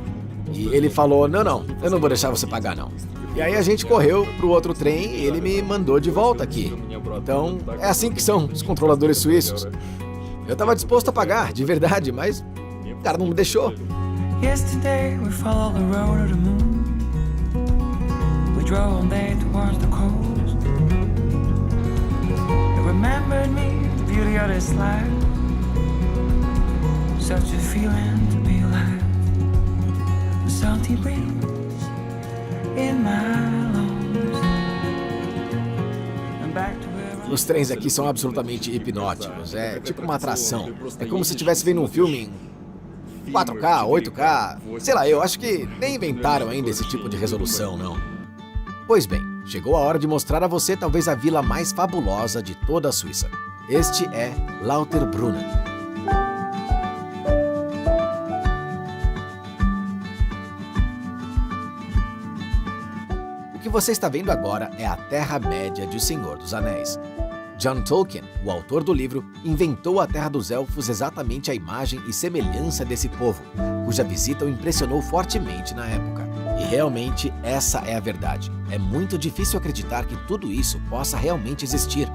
Speaker 1: E ele falou, não, eu não vou deixar você pagar não. E aí a gente correu pro outro trem e ele me mandou de volta aqui. Então, é assim que são os controladores suíços. Eu tava disposto a pagar, de verdade, mas o cara não me deixou.
Speaker 3: Yesterday we followed the road of the moon. We drove all day towards the coast. It remembered me, the beauty of this life. Such a feeling to be alive. The salty breeze in my lungs. And back to where I
Speaker 1: Os trens aqui são absolutamente hipnóticos. É tipo uma atração. É como se estivesse vendo um filme em 4K, 8K. Sei lá, eu acho que nem inventaram ainda esse tipo de resolução, não. Pois bem, chegou a hora de mostrar a você talvez a vila mais fabulosa de toda a Suíça. Este é Lauterbrunnen. O que você está vendo agora é a Terra-média de O Senhor dos Anéis. John Tolkien, o autor do livro, inventou a Terra dos Elfos exatamente à imagem e semelhança desse povo, cuja visita o impressionou fortemente na época. E realmente essa é a verdade. É muito difícil acreditar que tudo isso possa realmente existir.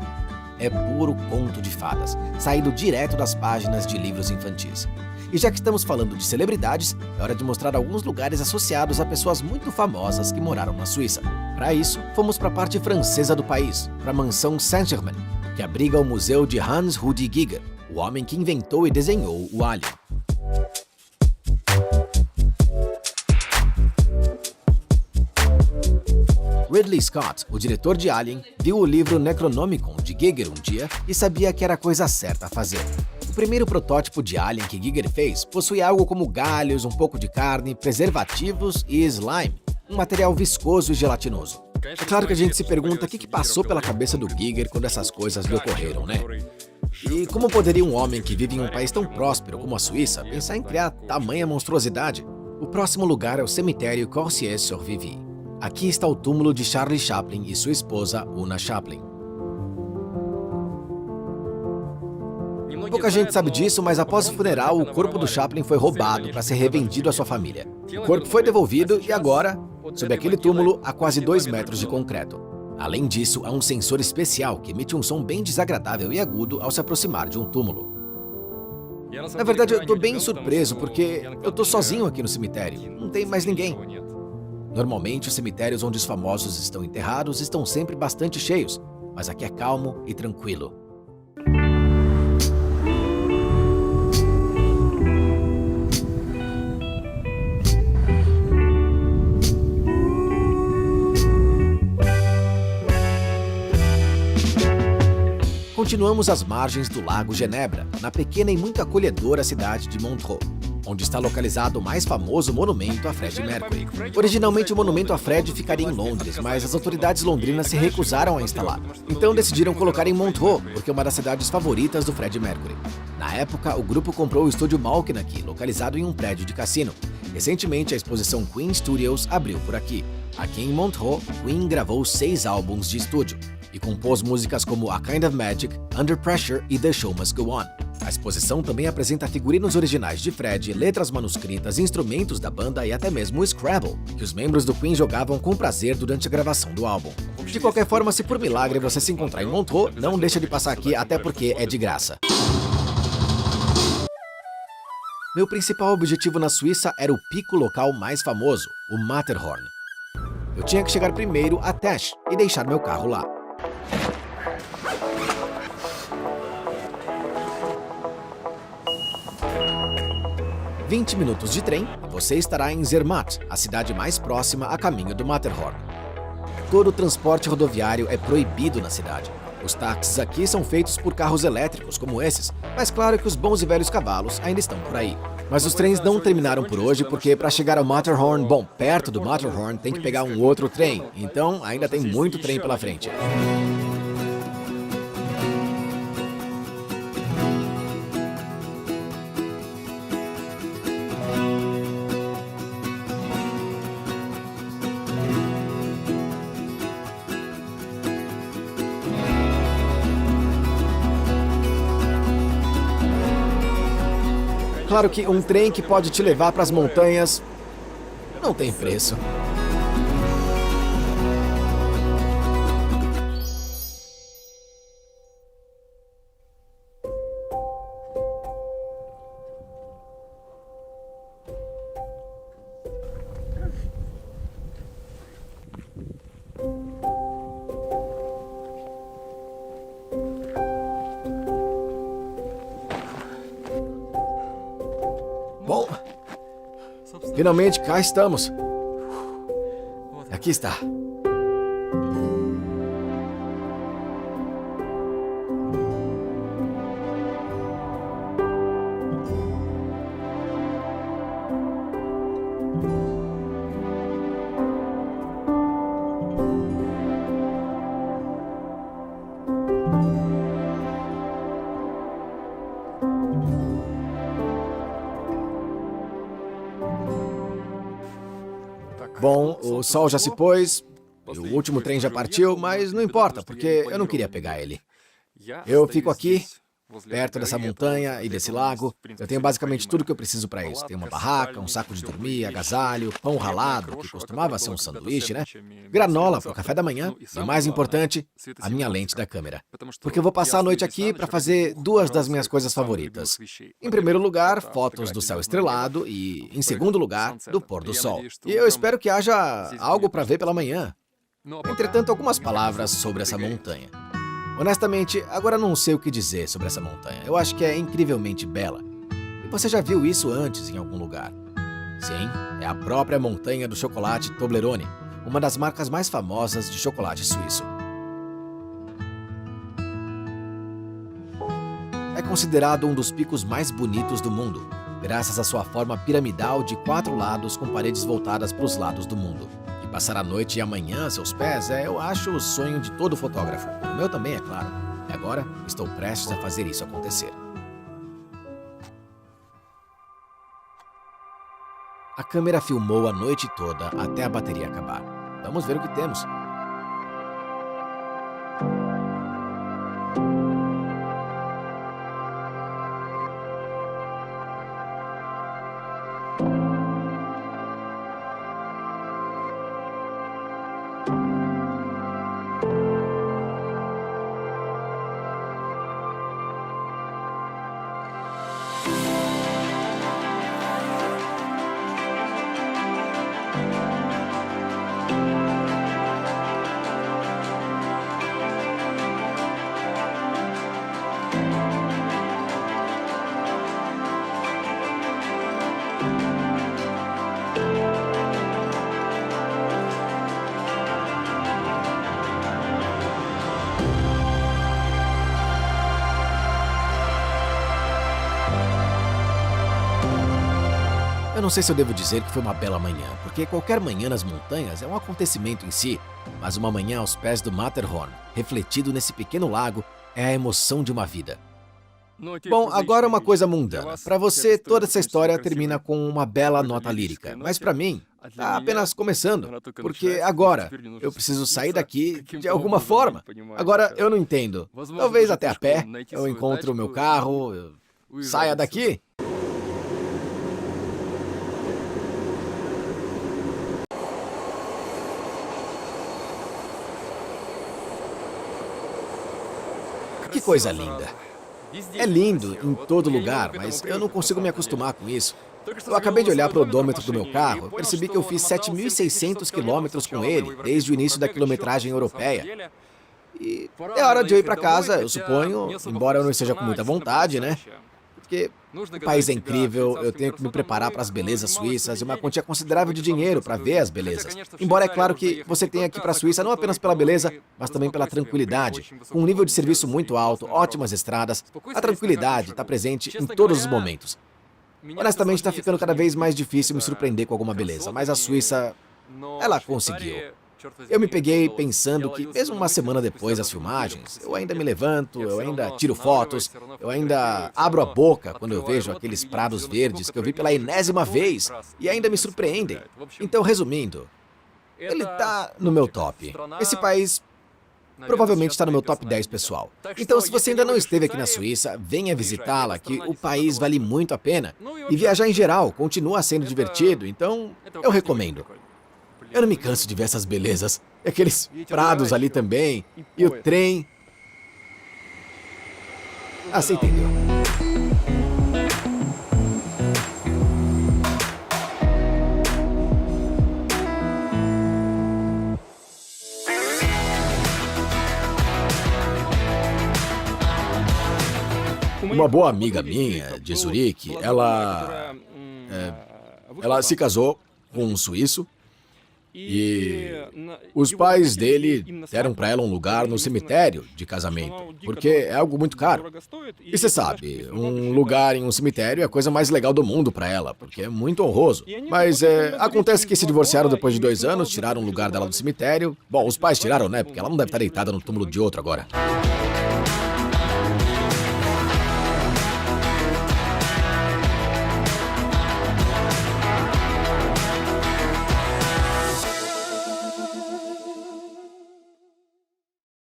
Speaker 1: É puro conto de fadas, saído direto das páginas de livros infantis. E já que estamos falando de celebridades, é hora de mostrar alguns lugares associados a pessoas muito famosas que moraram na Suíça. Para isso, fomos para a parte francesa do país, para a mansão Saint-Germain, que abriga o museu de Hans Rudi Giger, o homem que inventou e desenhou o Alien. Ridley Scott, o diretor de Alien, viu o livro Necronomicon de Giger um dia e sabia que era a coisa certa a fazer. O primeiro protótipo de Alien que Giger fez possuía algo como galhos, um pouco de carne, preservativos e slime, um material viscoso e gelatinoso. É claro que a gente se pergunta o que passou pela cabeça do Giger quando essas coisas lhe ocorreram, né? E como poderia um homem que vive em um país tão próspero como a Suíça pensar em criar tamanha monstruosidade? O próximo lugar é o cemitério Corsier-sur-Vivie. Aqui está o túmulo de Charlie Chaplin e sua esposa, Una Chaplin. Pouca gente sabe disso, mas após o funeral, o corpo do Chaplin foi roubado para ser revendido à sua família. O corpo foi devolvido e agora, sob aquele túmulo, há quase 2 metros de concreto. Além disso, há um sensor especial que emite um som bem desagradável e agudo ao se aproximar de um túmulo. Na verdade, eu tô bem surpreso porque eu tô sozinho aqui no cemitério. Não tem mais ninguém. Normalmente, os cemitérios onde os famosos estão enterrados estão sempre bastante cheios, mas aqui é calmo e tranquilo. Continuamos às margens do Lago Genebra, na pequena e muito acolhedora cidade de Montreux, onde está localizado o mais famoso monumento a Freddie Mercury. Originalmente o monumento a Fred ficaria em Londres, mas as autoridades londrinas se recusaram a instalar. Então decidiram colocar em Montreux, porque é uma das cidades favoritas do Freddie Mercury. Na época, o grupo comprou o estúdio Malkin aqui, localizado em um prédio de cassino. Recentemente, a exposição Queen Studios abriu por aqui. Aqui em Montreux, Queen gravou 6 álbuns de estúdio e compôs músicas como A Kind of Magic, Under Pressure e The Show Must Go On. A exposição também apresenta figurinos originais de Fred, letras manuscritas, instrumentos da banda e até mesmo o Scrabble, que os membros do Queen jogavam com prazer durante a gravação do álbum. De qualquer forma, se por milagre você se encontrar em Montreux, não deixa de passar aqui, até porque é de graça. Meu principal objetivo na Suíça era o pico local mais famoso, o Matterhorn. Eu tinha que chegar primeiro a Tesch e deixar meu carro lá. Em 20 minutos de trem, você estará em Zermatt, a cidade mais próxima a caminho do Matterhorn. Todo o transporte rodoviário é proibido na cidade. Os táxis aqui são feitos por carros elétricos como esses, mas claro que os bons e velhos cavalos ainda estão por aí. Mas os trens não terminaram por hoje porque para chegar ao Matterhorn, bom, perto do Matterhorn tem que pegar um outro trem, então ainda tem muito trem pela frente. Claro que um trem que pode te levar para as montanhas não tem preço. Finalmente, cá estamos. Aqui está. Bom, o sol já se pôs, e o último trem já partiu, mas não importa, porque eu não queria pegar ele. Eu fico aqui, perto dessa montanha e desse lago. Eu tenho basicamente tudo que eu preciso para isso. Tenho uma barraca, um saco de dormir, agasalho, pão ralado, que costumava ser um sanduíche, né? Granola para o café da manhã e, o mais importante, a minha lente da câmera. Porque eu vou passar a noite aqui para fazer duas das minhas coisas favoritas. Em primeiro lugar, fotos do céu estrelado e, em segundo lugar, do pôr do sol. E eu espero que haja algo para ver pela manhã. Entretanto, algumas palavras sobre essa montanha. Honestamente, agora não sei o que dizer sobre essa montanha. Eu acho que é incrivelmente bela. E você já viu isso antes em algum lugar? Sim, é a própria montanha do chocolate Toblerone, uma das marcas mais famosas de chocolate suíço. É considerado um dos picos mais bonitos do mundo, graças à sua forma piramidal de 4 lados com paredes voltadas para os lados do mundo. Passar a noite e amanhã a seus pés eu acho, o sonho de todo fotógrafo. O meu também, é claro. E agora estou prestes a fazer isso acontecer. A câmera filmou a noite toda até a bateria acabar. Vamos ver o que temos. Eu não sei se eu devo dizer que foi uma bela manhã, porque qualquer manhã nas montanhas é um acontecimento em si, mas uma manhã aos pés do Matterhorn, refletido nesse pequeno lago, é a emoção de uma vida. Bom, agora uma coisa mundana. Para você, toda essa história termina com uma bela nota lírica, mas para mim, está apenas começando, porque agora eu preciso sair daqui de alguma forma. Agora, eu não entendo. Talvez até a pé, eu encontro o meu carro, eu saia daqui. Que coisa linda. É lindo em todo lugar, mas eu não consigo me acostumar com isso. Eu acabei de olhar para o odômetro do meu carro e percebi que eu fiz 7.600 quilômetros com ele desde o início da quilometragem europeia. E é hora de eu ir para casa, eu suponho, embora eu não esteja com muita vontade, né? Porque o país é incrível, eu tenho que me preparar para as belezas suíças e uma quantia considerável de dinheiro para ver as belezas. Embora é claro que você tenha que ir para a Suíça não apenas pela beleza, mas também pela tranquilidade. Com um nível de serviço muito alto, ótimas estradas, a tranquilidade está presente em todos os momentos. Honestamente, está ficando cada vez mais difícil me surpreender com alguma beleza, mas a Suíça, ela conseguiu. Eu me peguei pensando que, mesmo uma semana depois das filmagens, eu ainda me levanto, eu ainda tiro fotos, eu ainda abro a boca quando eu vejo aqueles prados verdes que eu vi pela enésima vez e ainda me surpreendem. Então, resumindo, ele tá no meu top. Esse país provavelmente está no meu top 10 pessoal. Então, se você ainda não esteve aqui na Suíça, venha visitá-la, que o país vale muito a pena. E viajar em geral continua sendo divertido, então eu recomendo. Eu não me canso de ver essas belezas. E aqueles prados ali também. E o trem. Ah, você entendeu. Uma boa amiga minha, de Zurique, ela... Ela se casou com um suíço e os pais dele deram para ela um lugar no cemitério de casamento, porque é algo muito caro. E você sabe, um lugar em um cemitério é a coisa mais legal do mundo para ela, porque é muito honroso. Mas acontece que se divorciaram depois de 2 anos, tiraram o lugar dela do cemitério. Bom, os pais tiraram, né? Porque ela não deve estar deitada no túmulo de outro agora.